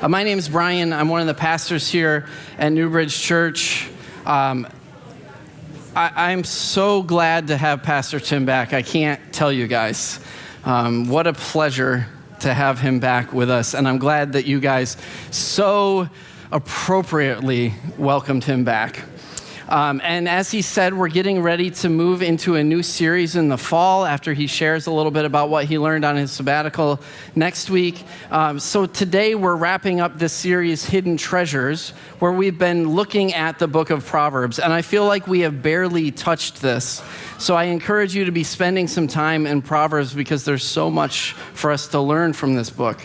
My name is Brian. I'm one of the pastors here at Newbridge Church. I'm so glad to have Pastor Tim back. I can't tell you guys. What a pleasure to have him back with us. And I'm glad that you guys so appropriately welcomed him back. And as he said, we're getting ready to move into a new series in the fall after he shares a little bit about what he learned on his sabbatical next week. So today we're wrapping up this series, Hidden Treasures, where we've been looking at the book of Proverbs. And I feel like we have barely touched this. So I encourage you to be spending some time in Proverbs because there's so much for us to learn from this book.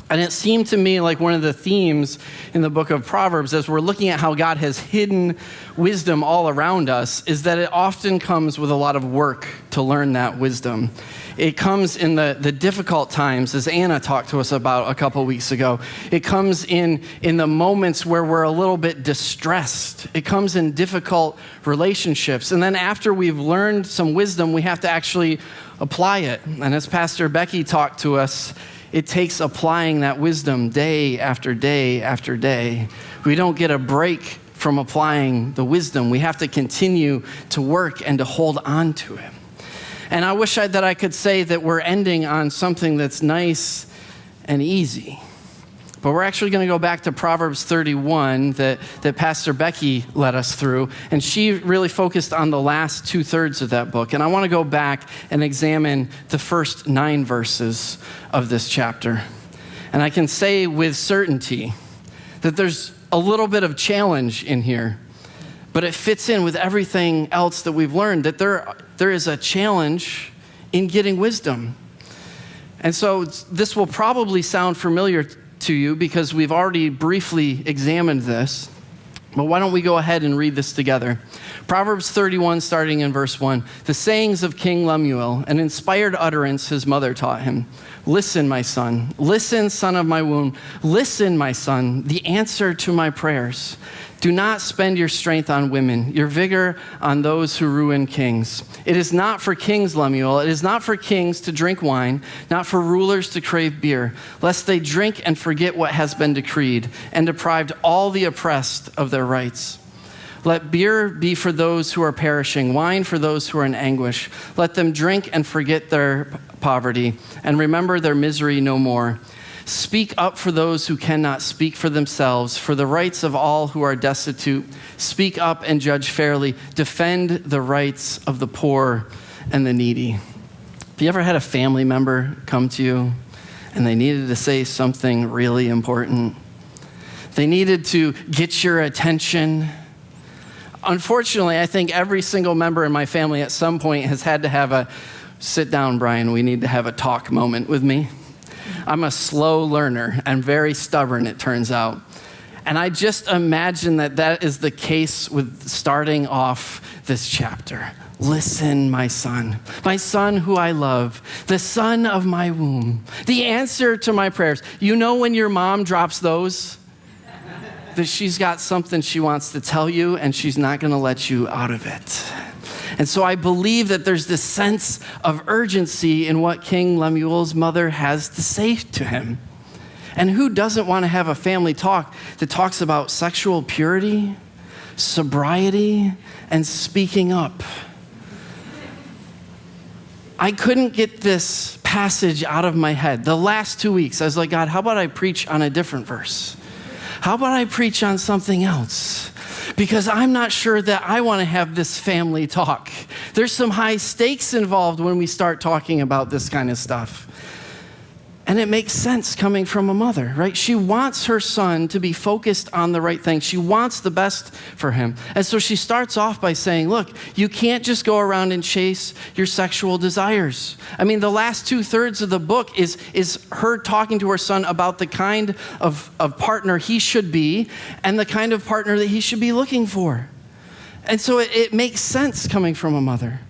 And it seemed to me like one of the themes in the book of Proverbs, as we're looking at how God has hidden wisdom all around us, is that it often comes with a lot of work to learn that wisdom. It comes in the difficult times, as Anna talked to us about a couple weeks ago. It comes in the moments where we're a little bit distressed. It comes in difficult relationships. And then after we've learned some wisdom, we have to actually apply it. And as Pastor Becky talked to us, it takes applying that wisdom day after day after day. We don't get a break from applying the wisdom. We have to continue to work and to hold on to it. And I wish that I could say that we're ending on something that's nice and easy. But we're actually going to go back to Proverbs 31 that Pastor Becky led us through. And she really focused on the last 2/3 of that book. And I want to go back and examine the first 9 verses of this chapter. And I can say with certainty that there's a little bit of challenge in here, but it fits in with everything else that we've learned, that there is a challenge in getting wisdom. And so this will probably sound familiar to you because we've already briefly examined this. But why don't we go ahead and read this together? Proverbs 31, starting in verse 1. The sayings of King Lemuel, an inspired utterance his mother taught him. Listen, my son. Listen, son of my womb. Listen, my son, the answer to my prayers. Do not spend your strength on women, your vigor on those who ruin kings. It is not for kings, Lemuel. It is not for kings to drink wine, not for rulers to crave beer, lest they drink and forget what has been decreed, and deprived all the oppressed of their rights. Let beer be for those who are perishing, wine for those who are in anguish. Let them drink and forget their poverty, and remember their misery no more. Speak up for those who cannot speak for themselves, for the rights of all who are destitute. Speak up and judge fairly. Defend the rights of the poor and the needy. Have you ever had a family member come to you and they needed to say something really important? They needed to get your attention. Unfortunately, I think every single member in my family at some point has had to have a sit down, Brian, we need to have a talk moment with me. I'm a slow learner and very stubborn, it turns out. And I just imagine that is the case with starting off this chapter. Listen, my son who I love, the son of my womb, the answer to my prayers. You know when your mom drops those? That she's got something she wants to tell you and she's not going to let you out of it. And so I believe that there's this sense of urgency in what King Lemuel's mother has to say to him. And who doesn't want to have a family talk that talks about sexual purity, sobriety, and speaking up? I couldn't get this passage out of my head. The last 2 weeks, I was like, God, how about I preach on a different verse? How about I preach on something else? Because I'm not sure that I want to have this family talk. There's some high stakes involved when we start talking about this kind of stuff. And it makes sense coming from a mother, right? She wants her son to be focused on the right thing. She wants the best for him. And so she starts off by saying, look, you can't just go around and chase your sexual desires. I mean, the last 2/3 of the book is her talking to her son about the kind of partner he should be and the kind of partner that he should be looking for. And so it makes sense coming from a mother.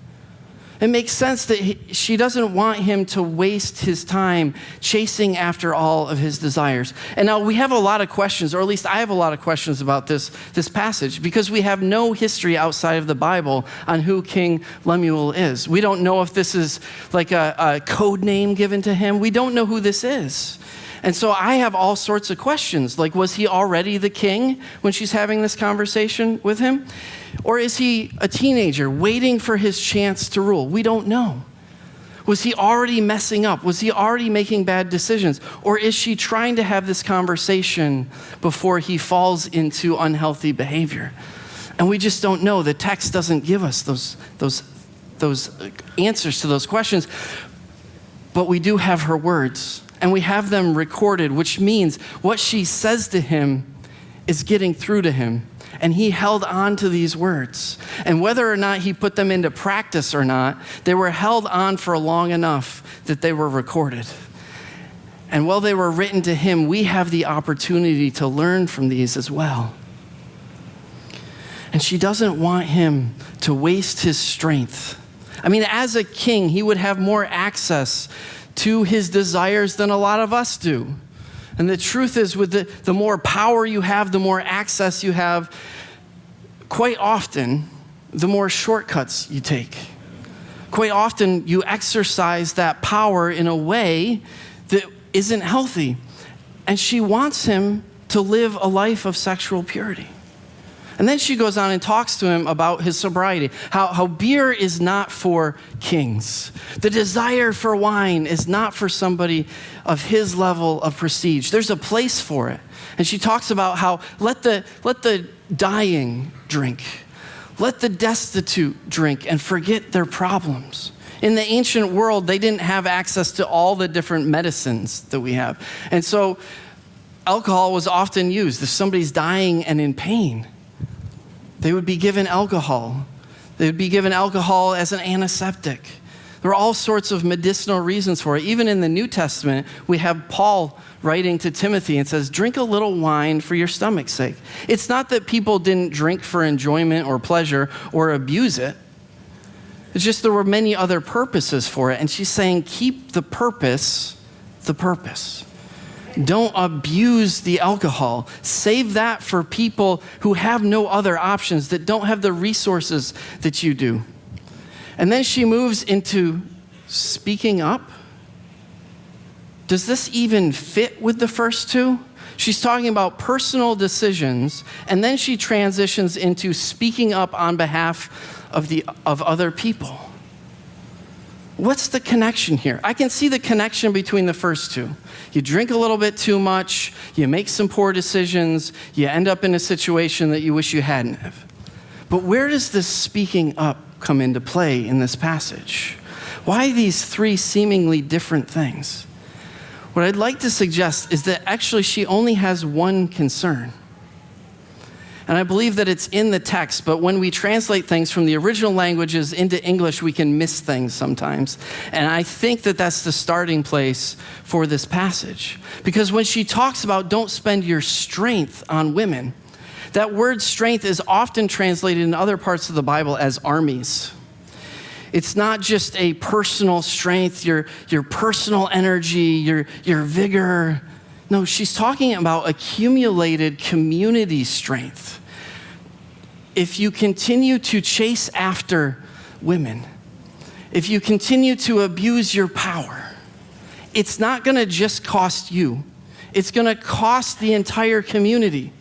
It makes sense that she doesn't want him to waste his time chasing after all of his desires. And now we have a lot of questions, or at least I have a lot of questions about this passage, because we have no history outside of the Bible on who King Lemuel is. We don't know if this is like a code name given to him. We don't know who this is. And so I have all sorts of questions, like, was he already the king when she's having this conversation with him? Or is he a teenager waiting for his chance to rule? We don't know. Was he already messing up? Was he already making bad decisions? Or is she trying to have this conversation before he falls into unhealthy behavior? And we just don't know. The text doesn't give us those answers to those questions. But we do have her words, and we have them recorded, which means what she says to him is getting through to him. And he held on to these words. And whether or not he put them into practice or not, they were held on for long enough that they were recorded. And while they were written to him, we have the opportunity to learn from these as well. And she doesn't want him to waste his strength. I mean, as a king, he would have more access to his desires than a lot of us do. And the truth is, with the more power you have, the more access you have, quite often, the more shortcuts you take. Quite often, you exercise that power in a way that isn't healthy. And she wants him to live a life of sexual purity. And then she goes on and talks to him about his sobriety, how beer is not for kings. The desire for wine is not for somebody of his level of prestige. There's a place for it. And she talks about how let the dying drink. Let the destitute drink and forget their problems. In the ancient world, they didn't have access to all the different medicines that we have. And so alcohol was often used. If somebody's dying and in pain, they would be given alcohol. They would be given alcohol as an antiseptic. There are all sorts of medicinal reasons for it. Even in the New Testament, we have Paul writing to Timothy and says, drink a little wine for your stomach's sake. It's not that people didn't drink for enjoyment or pleasure or abuse it. It's just there were many other purposes for it. And she's saying, keep the purpose the purpose. Don't abuse the alcohol. Save that for people who have no other options, that don't have the resources that you do. And then she moves into speaking up. Does this even fit with the first two? She's talking about personal decisions, and then she transitions into speaking up on behalf of other people. What's the connection here? I can see the connection between the first two. You drink a little bit too much, you make some poor decisions, you end up in a situation that you wish you hadn't have. But where does this speaking up come into play in this passage? Why these three seemingly different things? What I'd like to suggest is that actually she only has one concern. And I believe that it's in the text, but when we translate things from the original languages into English, we can miss things sometimes. And I think that that's the starting place for this passage. Because when she talks about don't spend your strength on women, that word strength is often translated in other parts of the Bible as armies. It's not just a personal strength, your personal energy, your vigor. No, she's talking about accumulated community strength. If you continue to chase after women, if you continue to abuse your power, it's not going to just cost you. It's going to cost the entire community.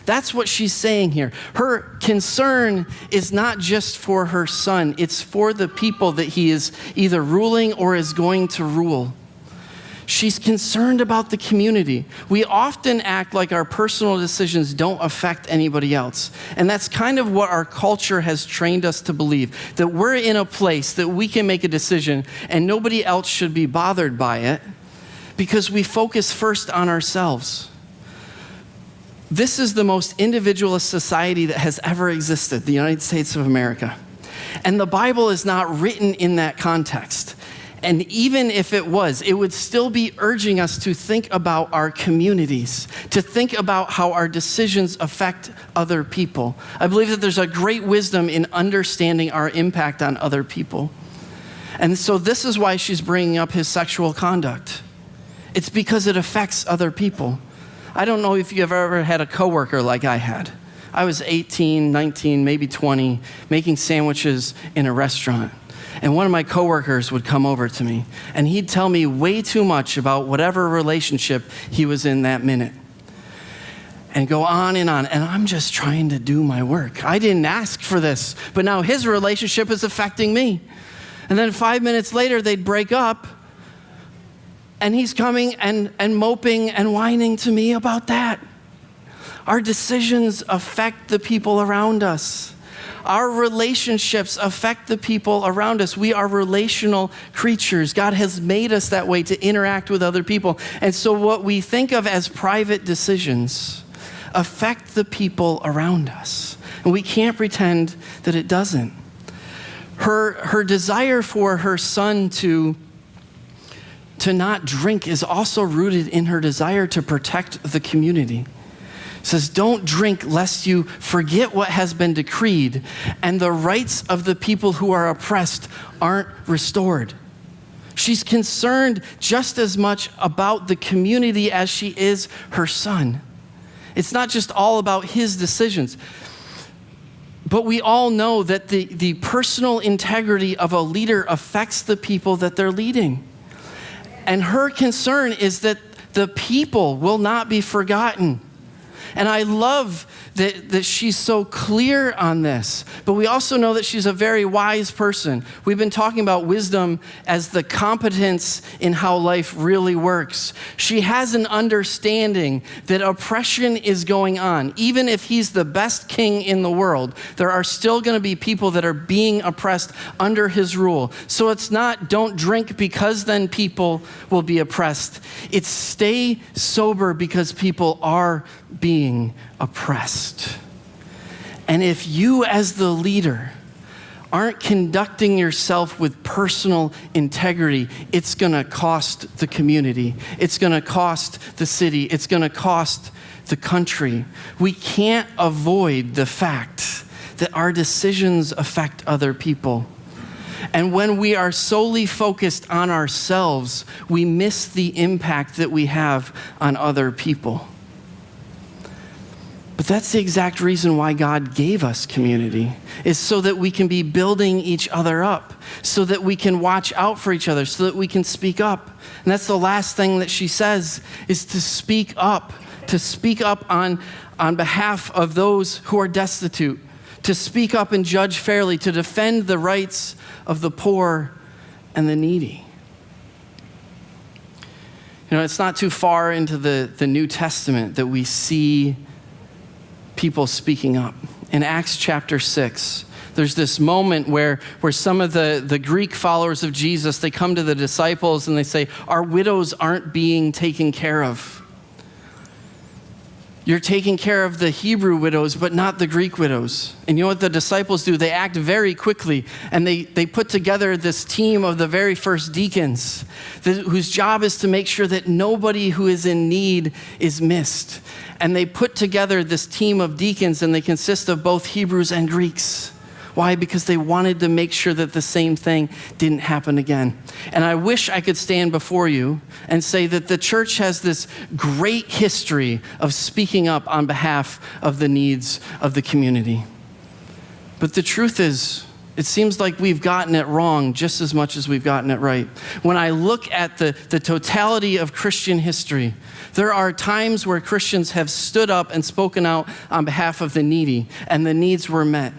That's what she's saying here. Her concern is not just for her son. It's for the people that he is either ruling or is going to rule. She's concerned about the community. We often act like our personal decisions don't affect anybody else. And that's kind of what our culture has trained us to believe, that we're in a place that we can make a decision and nobody else should be bothered by it because we focus first on ourselves. This is the most individualist society that has ever existed, the United States of America. And the Bible is not written in that context. And even if it was, it would still be urging us to think about our communities, to think about how our decisions affect other people. I believe that there's a great wisdom in understanding our impact on other people. And so this is why she's bringing up his sexual conduct. It's because it affects other people. I don't know if you've ever had a coworker like I had. I was 18, 19, maybe 20, making sandwiches in a restaurant. And one of my coworkers would come over to me, and he'd tell me way too much about whatever relationship he was in that minute. And go on, and I'm just trying to do my work. I didn't ask for this, but now his relationship is affecting me. And then 5 minutes later, they'd break up, and he's coming and moping and whining to me about that. Our decisions affect the people around us. Our relationships affect the people around us. We are relational creatures. God has made us that way to interact with other people. And so what we think of as private decisions affect the people around us. And we can't pretend that it doesn't. Her desire for her son to not drink is also rooted in her desire to protect the community. It says, don't drink lest you forget what has been decreed, and the rights of the people who are oppressed aren't restored. She's concerned just as much about the community as she is her son. It's not just all about his decisions. But we all know that the personal integrity of a leader affects the people that they're leading. And her concern is that the people will not be forgotten. And I love that she's so clear on this. But we also know that she's a very wise person. We've been talking about wisdom as the competence in how life really works. She has an understanding that oppression is going on. Even if he's the best king in the world, there are still going to be people that are being oppressed under his rule. So it's not don't drink because then people will be oppressed. It's stay sober because people are being oppressed. And if you as the leader aren't conducting yourself with personal integrity, it's going to cost the community. It's going to cost the city. It's going to cost the country. We can't avoid the fact that our decisions affect other people. And when we are solely focused on ourselves, we miss the impact that we have on other people. But that's the exact reason why God gave us community, is so that we can be building each other up, so that we can watch out for each other, so that we can speak up. And that's the last thing that she says, is to speak up on behalf of those who are destitute, to speak up and judge fairly, to defend the rights of the poor and the needy. You know, it's not too far into the New Testament that we see people speaking up. In Acts chapter 6, there's this moment where some of the Greek followers of Jesus, they come to the disciples and they say, our widows aren't being taken care of. You're taking care of the Hebrew widows, but not the Greek widows. And you know what the disciples do? They act very quickly, and they put together this team of the very first deacons, whose job is to make sure that nobody who is in need is missed. And they put together this team of deacons, and they consist of both Hebrews and Greeks. Why? Because they wanted to make sure that the same thing didn't happen again. And I wish I could stand before you and say that the church has this great history of speaking up on behalf of the needs of the community. But the truth is, it seems like we've gotten it wrong just as much as we've gotten it right. When I look at the totality of Christian history, there are times where Christians have stood up and spoken out on behalf of the needy, and the needs were met.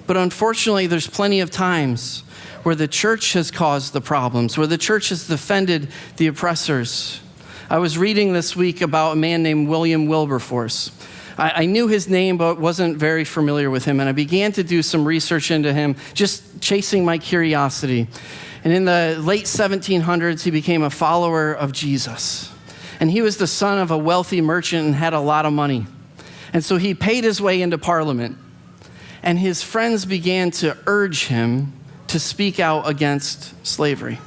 But unfortunately, there's plenty of times where the church has caused the problems, where the church has defended the oppressors. I was reading this week about a man named William Wilberforce. I knew his name, but wasn't very familiar with him, and I began to do some research into him, just chasing my curiosity. And in the late 1700s, he became a follower of Jesus. And he was the son of a wealthy merchant and had a lot of money. And so he paid his way into Parliament. And his friends began to urge him to speak out against slavery.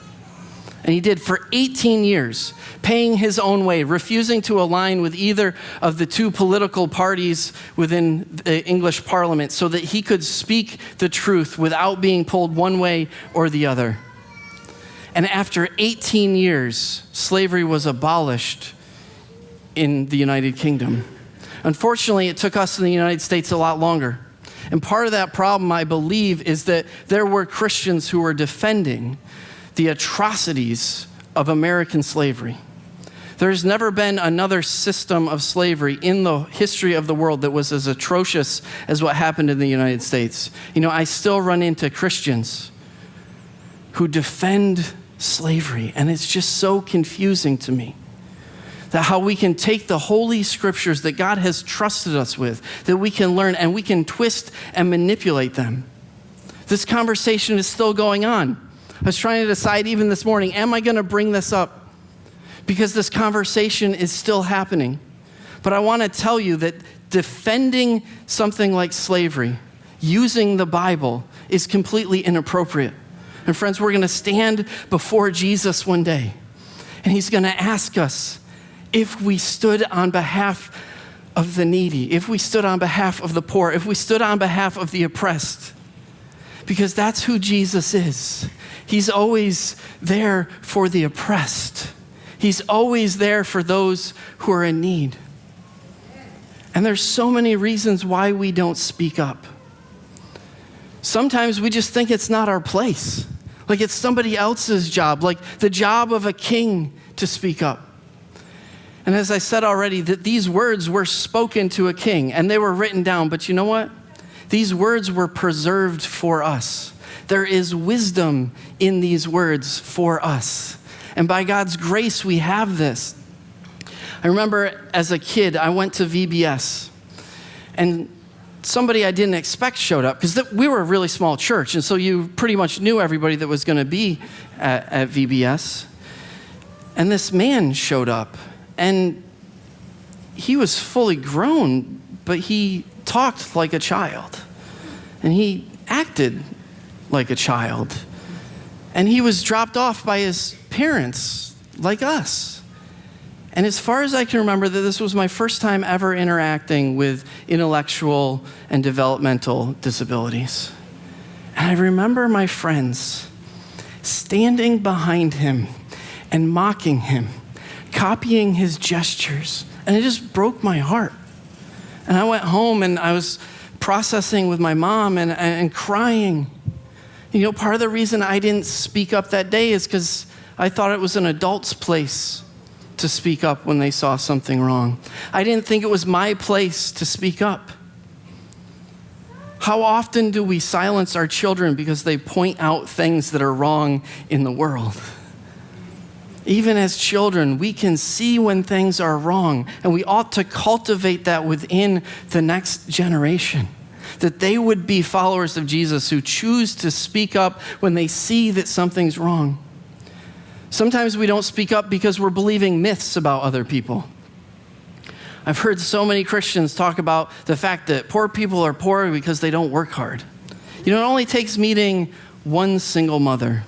And he did for 18 years, paying his own way, refusing to align with either of the two political parties within the English Parliament so that he could speak the truth without being pulled one way or the other. And after 18 years, slavery was abolished in the United Kingdom. Unfortunately, it took us in the United States a lot longer. And part of that problem, I believe, is that there were Christians who were defending the atrocities of American slavery. There's never been another system of slavery in the history of the world that was as atrocious as what happened in the United States. I still run into Christians who defend slavery, and it's just so confusing to me that how we can take the holy scriptures that God has trusted us with, that we can learn, and we can twist and manipulate them. This conversation is still going on. I was trying to decide even this morning, am I going to bring this up? Because this conversation is still happening. But I want to tell you that defending something like slavery, using the Bible, is completely inappropriate. And friends, we're going to stand before Jesus one day, and he's going to ask us if we stood on behalf of the needy, if we stood on behalf of the poor, if we stood on behalf of the oppressed. Because that's who Jesus is. He's always there for the oppressed. He's always there for those who are in need. And there's so many reasons why we don't speak up. Sometimes we just think it's not our place. Like it's somebody else's job, like the job of a king to speak up. And as I said already, that these words were spoken to a king and they were written down. But you know what? These words were preserved for us. There is wisdom in these words for us. And by God's grace, we have this. I remember as a kid, I went to VBS, and somebody I didn't expect showed up, because we were a really small church, and so you pretty much knew everybody that was going to be at VBS. And this man showed up, and he was fully grown, but he talked like a child, and he acted like a child. And he was dropped off by his parents, like us. And as far as I can remember, that this was my first time ever interacting with intellectual and developmental disabilities. And I remember my friends standing behind him and mocking him, copying his gestures. And it just broke my heart. And I went home and I was processing with my mom and crying. Part of the reason I didn't speak up that day is because I thought it was an adult's place to speak up when they saw something wrong. I didn't think it was my place to speak up. How often do we silence our children because they point out things that are wrong in the world? Even as children, we can see when things are wrong, and we ought to cultivate that within the next generation. That they would be followers of Jesus who choose to speak up when they see that something's wrong. Sometimes we don't speak up because we're believing myths about other people. I've heard so many Christians talk about the fact that poor people are poor because they don't work hard. It only takes meeting one single mother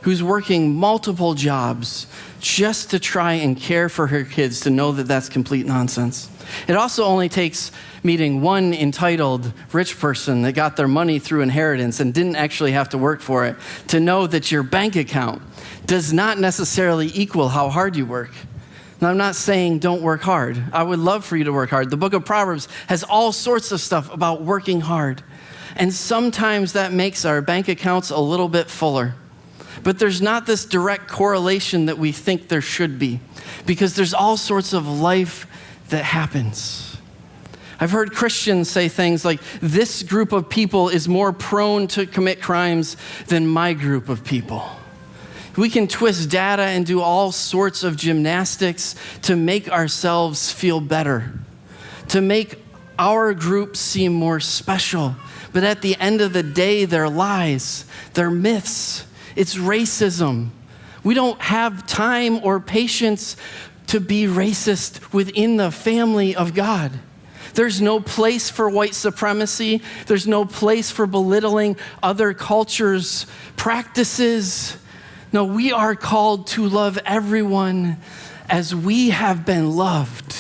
who's working multiple jobs just to try and care for her kids to know that that's complete nonsense. It also only takes meeting one entitled rich person that got their money through inheritance and didn't actually have to work for it to know that your bank account does not necessarily equal how hard you work. Now, I'm not saying don't work hard. I would love for you to work hard. The book of Proverbs has all sorts of stuff about working hard. And sometimes that makes our bank accounts a little bit fuller. But there's not this direct correlation that we think there should be, because there's all sorts of life that happens. I've heard Christians say things like, this group of people is more prone to commit crimes than my group of people. We can twist data and do all sorts of gymnastics to make ourselves feel better, to make our group seem more special. But at the end of the day, they're lies, they're myths. It's racism. We don't have time or patience to be racist within the family of God. There's no place for white supremacy. There's no place for belittling other cultures' practices. No, we are called to love everyone as we have been loved.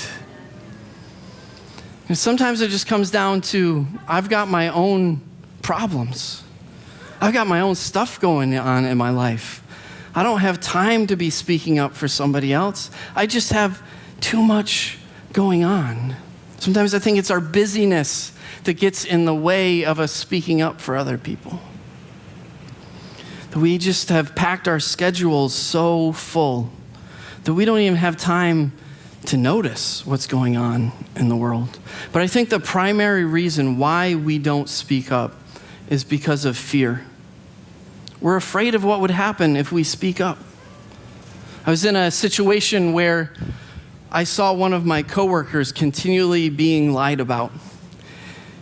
And sometimes it just comes down to, I've got my own problems. I've got my own stuff going on in my life. I don't have time to be speaking up for somebody else. I just have too much going on. Sometimes I think it's our busyness that gets in the way of us speaking up for other people. That we just have packed our schedules so full that we don't even have time to notice what's going on in the world. But I think the primary reason why we don't speak up is because of fear. We're afraid of what would happen if we speak up. I was in a situation where I saw one of my coworkers continually being lied about,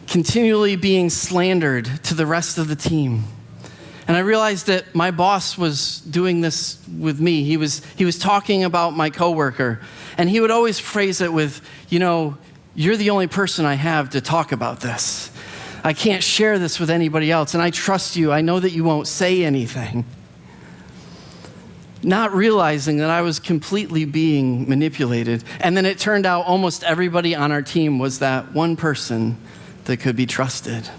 continually being slandered to the rest of the team. And I realized that my boss was doing this with me. He was talking about my coworker, and he would always phrase it with, you're the only person I have to talk about this. I can't share this with anybody else, and I trust you. I know that you won't say anything. Not realizing that I was completely being manipulated. And then it turned out almost everybody on our team was that one person that could be trusted.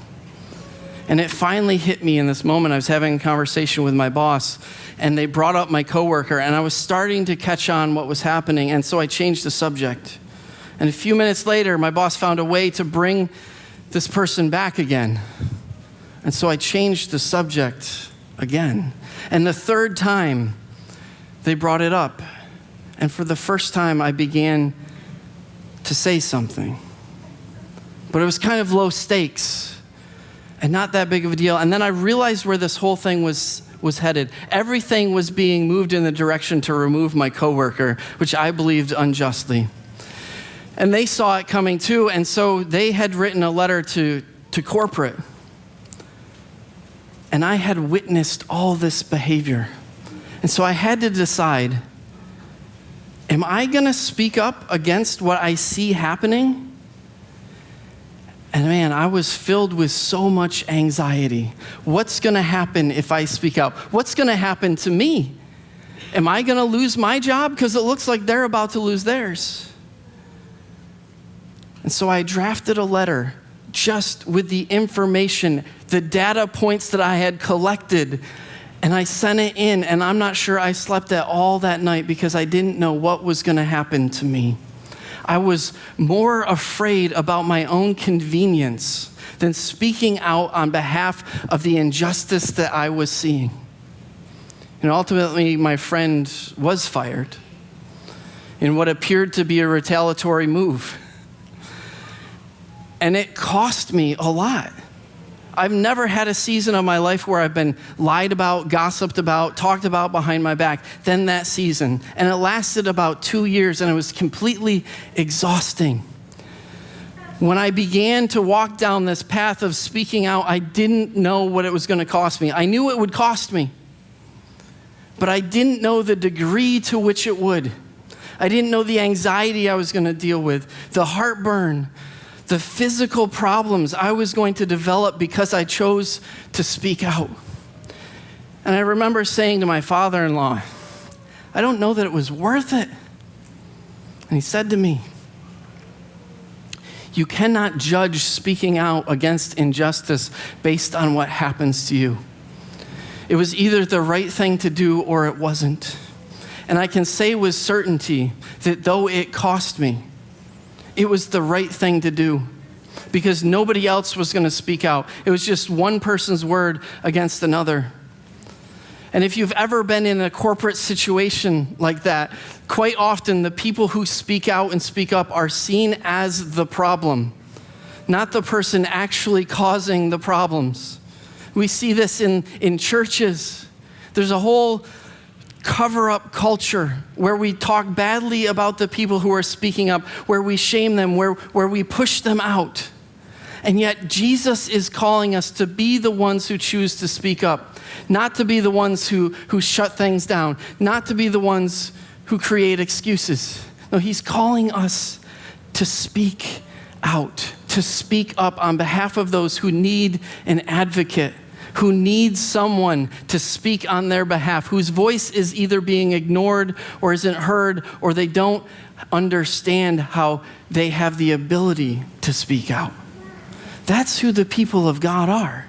And it finally hit me in this moment. I was having a conversation with my boss, and they brought up my coworker, and I was starting to catch on what was happening, and so I changed the subject. And a few minutes later, my boss found a way to bring this person back again. And so I changed the subject again. And the third time, they brought it up. And for the first time, I began to say something. But it was kind of low stakes and not that big of a deal. And then I realized where this whole thing was headed. Everything was being moved in the direction to remove my coworker, which I believed unjustly. And they saw it coming too, and so they had written a letter to corporate. And I had witnessed all this behavior. And so I had to decide, am I going to speak up against what I see happening? And man, I was filled with so much anxiety. What's going to happen if I speak out? What's going to happen to me? Am I going to lose my job? Because it looks like they're about to lose theirs. And so I drafted a letter just with the information, the data points that I had collected, and I sent it in, and I'm not sure I slept at all that night because I didn't know what was going to happen to me. I was more afraid about my own convenience than speaking out on behalf of the injustice that I was seeing. And ultimately, my friend was fired in what appeared to be a retaliatory move. And it cost me a lot. I've never had a season of my life where I've been lied about, gossiped about, talked about behind my back than that season. And it lasted about 2 years, and it was completely exhausting. When I began to walk down this path of speaking out, I didn't know what it was going to cost me. I knew it would cost me, but I didn't know the degree to which it would. I didn't know the anxiety I was going to deal with, the heartburn, the physical problems I was going to develop because I chose to speak out. And I remember saying to my father-in-law, I don't know that it was worth it. And he said to me, you cannot judge speaking out against injustice based on what happens to you. It was either the right thing to do or it wasn't. And I can say with certainty that though it cost me, it was the right thing to do because nobody else was going to speak out. It was just one person's word against another. And if you've ever been in a corporate situation like that, quite often the people who speak out and speak up are seen as the problem, not the person actually causing the problems. We see this in churches. There's a whole cover-up culture where we talk badly about the people who are speaking up, where we shame them, where we push them out. And yet Jesus is calling us to be the ones who choose to speak up, not to be the ones who shut things down, not to be the ones who create excuses. No, he's calling us to speak out, to speak up on behalf of those who need an advocate, who needs someone to speak on their behalf, whose voice is either being ignored or isn't heard, or they don't understand how they have the ability to speak out. That's who the people of God are.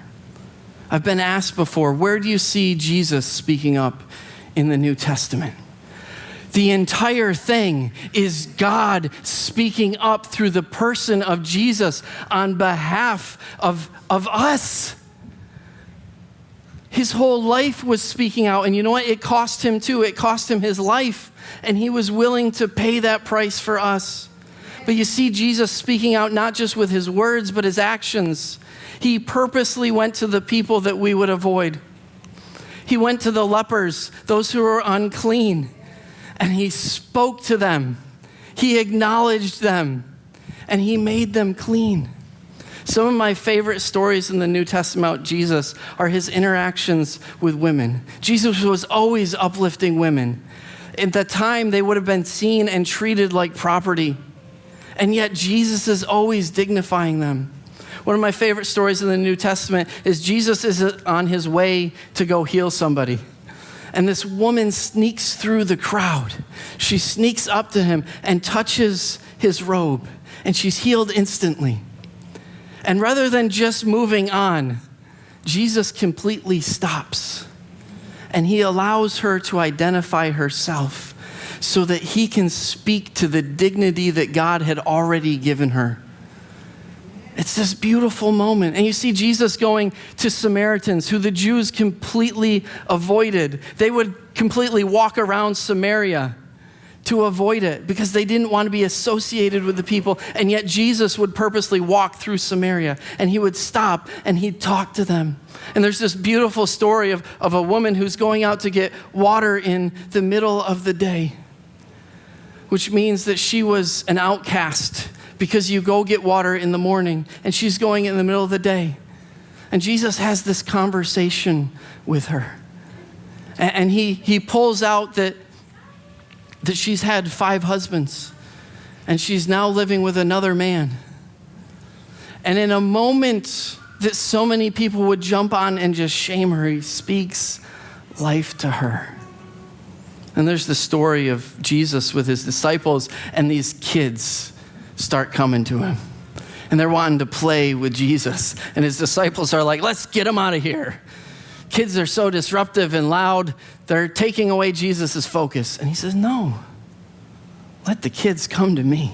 I've been asked before, where do you see Jesus speaking up in the New Testament? The entire thing is God speaking up through the person of Jesus on behalf of us. His whole life was speaking out. And you know what? It cost him too. It cost him his life. And he was willing to pay that price for us. But you see Jesus speaking out not just with his words, but his actions. He purposely went to the people that we would avoid. He went to the lepers, those who were unclean, and he spoke to them. He acknowledged them, and he made them clean. Some of my favorite stories in the New Testament about Jesus are his interactions with women. Jesus was always uplifting women. At that time, they would have been seen and treated like property. And yet Jesus is always dignifying them. One of my favorite stories in the New Testament is Jesus is on his way to go heal somebody. And this woman sneaks through the crowd. She sneaks up to him and touches his robe. And she's healed instantly. And rather than just moving on, Jesus completely stops. And he allows her to identify herself so that he can speak to the dignity that God had already given her. It's this beautiful moment. And you see Jesus going to Samaritans who the Jews completely avoided. They would completely walk around Samaria to avoid it because they didn't want to be associated with the people. And yet Jesus would purposely walk through Samaria and he would stop and he'd talk to them. And there's this beautiful story of a woman who's going out to get water in the middle of the day, which means that she was an outcast because you go get water in the morning and she's going in the middle of the day. And Jesus has this conversation with her. And he pulls out that she's had 5 husbands and she's now living with another man. And in a moment that so many people would jump on and just shame her, he speaks life to her. And there's the story of Jesus with his disciples, and these kids start coming to him. And they're wanting to play with Jesus. And his disciples are like, let's get him out of here. Kids are so disruptive and loud, they're taking away Jesus' focus. And he says, no, let the kids come to me.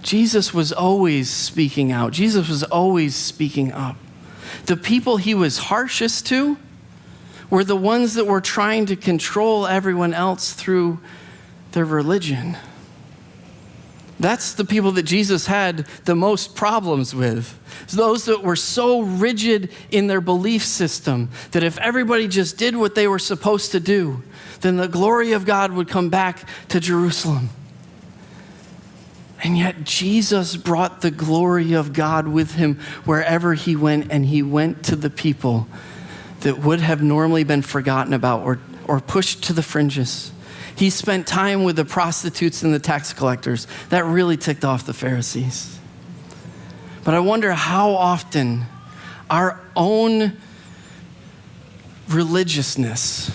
Jesus was always speaking out. Jesus was always speaking up. The people he was harshest to were the ones that were trying to control everyone else through their religion. That's the people that Jesus had the most problems with. Those that were so rigid in their belief system that if everybody just did what they were supposed to do, then the glory of God would come back to Jerusalem. And yet Jesus brought the glory of God with him wherever he went, and he went to the people that would have normally been forgotten about or pushed to the fringes. He spent time with the prostitutes and the tax collectors. That really ticked off the Pharisees. But I wonder how often our own religiousness,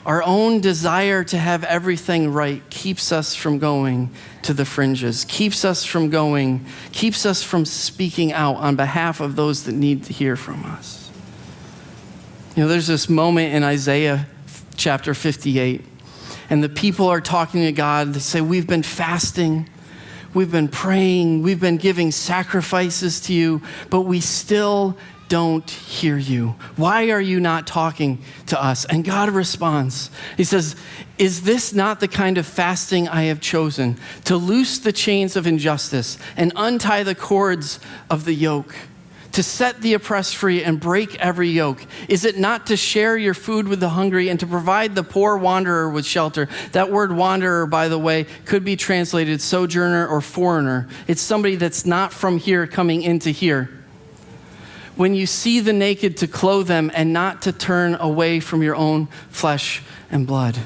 our own desire to have everything right keeps us from going to the fringes, keeps us from speaking out on behalf of those that need to hear from us. You know, there's this moment in Isaiah chapter 58, and the people are talking to God. They say, we've been fasting, we've been praying, we've been giving sacrifices to you, but we still don't hear you. Why are you not talking to us? And God responds. He says, is this not the kind of fasting I have chosen, to loose the chains of injustice and untie the cords of the yoke, to set the oppressed free and break every yoke? Is it not to share your food with the hungry and to provide the poor wanderer with shelter? That word wanderer, by the way, could be translated sojourner or foreigner. It's somebody that's not from here coming into here. When you see the naked, to clothe them and not to turn away from your own flesh and blood.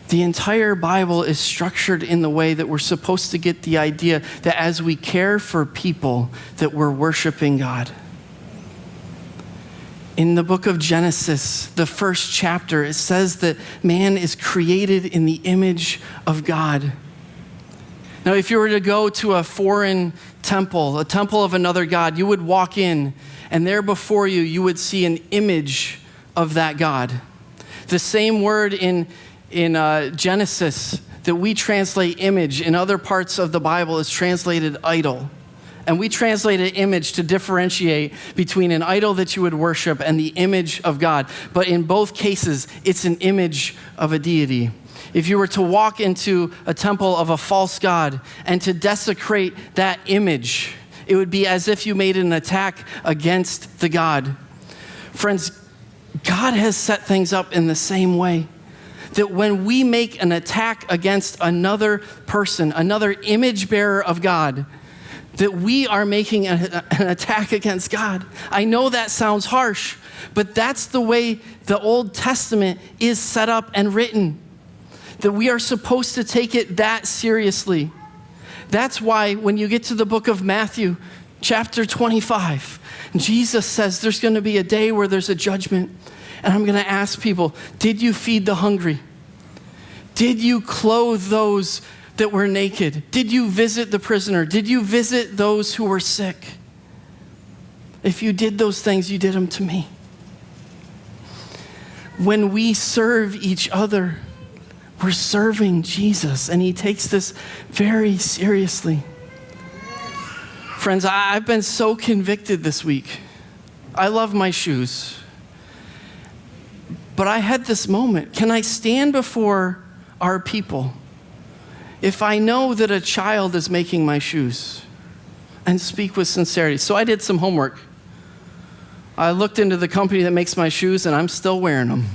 The entire Bible is structured in the way that we're supposed to get the idea that as we care for people, that we're worshiping God. In the book of Genesis, the first chapter, it says that man is created in the image of God. Now, if you were to go to a foreign temple, a temple of another god, you would walk in, and there before you, you would see an image of that God. The same word in in Genesis that we translate image. In other parts of the Bible, is translated idol. And we translated image to differentiate between an idol that you would worship and the image of God. But in both cases, it's an image of a deity. If you were to walk into a temple of a false god and to desecrate that image, it would be as if you made an attack against the god. Friends, God has set things up in the same way. That when we make an attack against another person, another image bearer of God, that we are making an attack against God. I know that sounds harsh, but that's the way the Old Testament is set up and written, that we are supposed to take it that seriously. That's why when you get to the book of Matthew, chapter 25, Jesus says there's going to be a day where there's a judgment, and I'm going to ask people, did you feed the hungry? Did you clothe those that were naked? Did you visit the prisoner? Did you visit those who were sick? If you did those things, you did them to me. When we serve each other, we're serving Jesus, and he takes this very seriously. Friends, I've been so convicted this week. I love my shoes. But I had this moment. Can I stand before our people if I know that a child is making my shoes, and speak with sincerity? So I did some homework. I looked into the company that makes my shoes, and I'm still wearing them.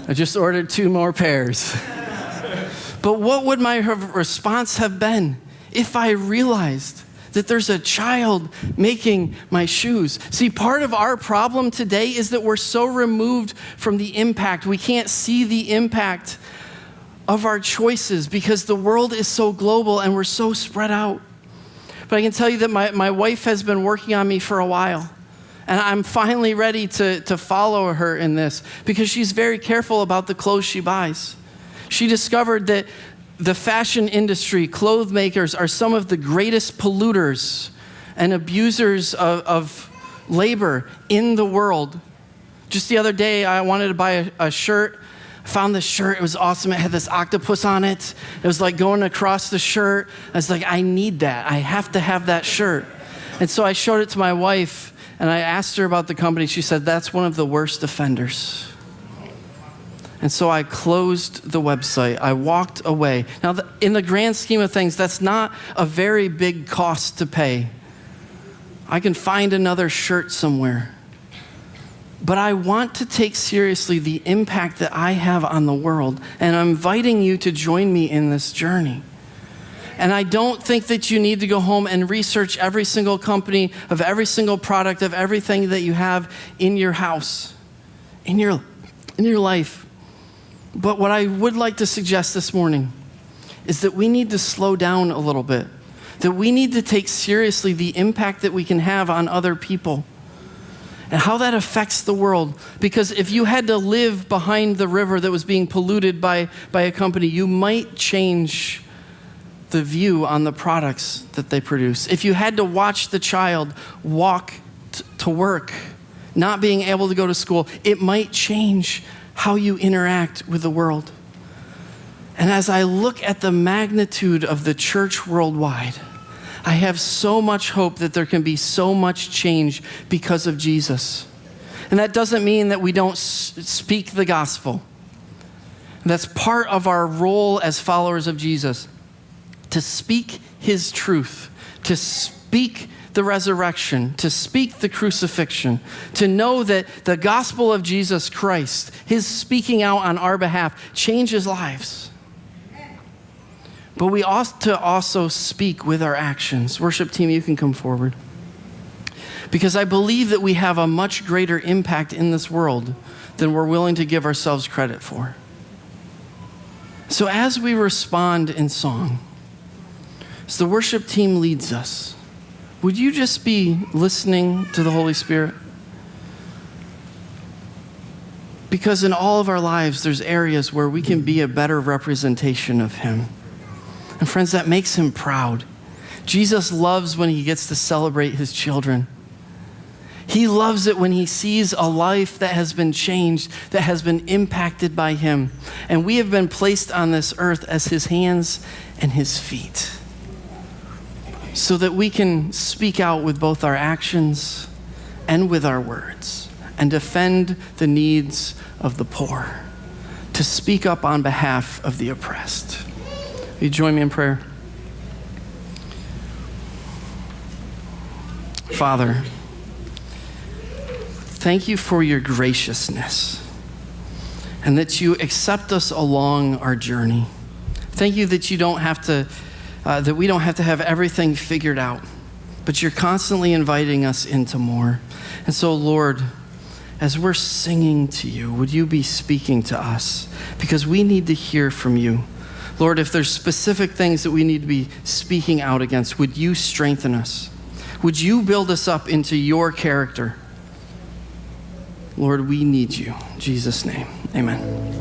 I just ordered 2 more pairs. But what would my response have been if I realized that there's a child making my shoes? See, part of our problem today is that we're so removed from the impact. We can't see the impact of our choices because the world is so global and we're so spread out. But I can tell you that my wife has been working on me for a while. And I'm finally ready to follow her in this because she's very careful about the clothes she buys. She discovered that the fashion industry, clothes makers, are some of the greatest polluters and abusers of labor in the world. Just the other day, I wanted to buy a shirt. I found this shirt. It was awesome. It had this octopus on it. It was like going across the shirt. I was like, I need that. I have to have that shirt. And so I showed it to my wife, and I asked her about the company. She said, that's one of the worst offenders. And so I closed the website. I walked away. Now, in the grand scheme of things, that's not a very big cost to pay. I can find another shirt somewhere. But I want to take seriously the impact that I have on the world. And I'm inviting you to join me in this journey. And I don't think that you need to go home and research every single company of every single product of everything that you have in your house, in your life. But what I would like to suggest this morning is that we need to slow down a little bit, that we need to take seriously the impact that we can have on other people and how that affects the world. Because if you had to live behind the river that was being polluted by a company, you might change the view on the products that they produce. If you had to watch the child walk to work, not being able to go to school, it might change how you interact with the world. And as I look at the magnitude of the church worldwide, I have so much hope that there can be so much change because of Jesus. And that doesn't mean that we don't speak the gospel. That's part of our role as followers of Jesus, to speak his truth, to speak the resurrection, to speak the crucifixion, to know that the gospel of Jesus Christ, his speaking out on our behalf, changes lives. But we ought to also speak with our actions. Worship team, you can come forward. Because I believe that we have a much greater impact in this world than we're willing to give ourselves credit for. So as we respond in song, as the worship team leads us, would you just be listening to the Holy Spirit? Because in all of our lives, there's areas where we can be a better representation of him. And friends, that makes him proud. Jesus loves when he gets to celebrate his children. He loves it when he sees a life that has been changed, that has been impacted by him. And we have been placed on this earth as his hands and his feet, so that we can speak out with both our actions and with our words and defend the needs of the poor, to speak up on behalf of the oppressed. Will you join me in prayer? Father, thank you for your graciousness and that you accept us along our journey. Thank you that you don't have to, that we don't have to have everything figured out, but you're constantly inviting us into more. And so, Lord, as we're singing to you, would you be speaking to us? Because we need to hear from you. Lord, if there's specific things that we need to be speaking out against, would you strengthen us? Would you build us up into your character? Lord, we need you. In Jesus' name, amen.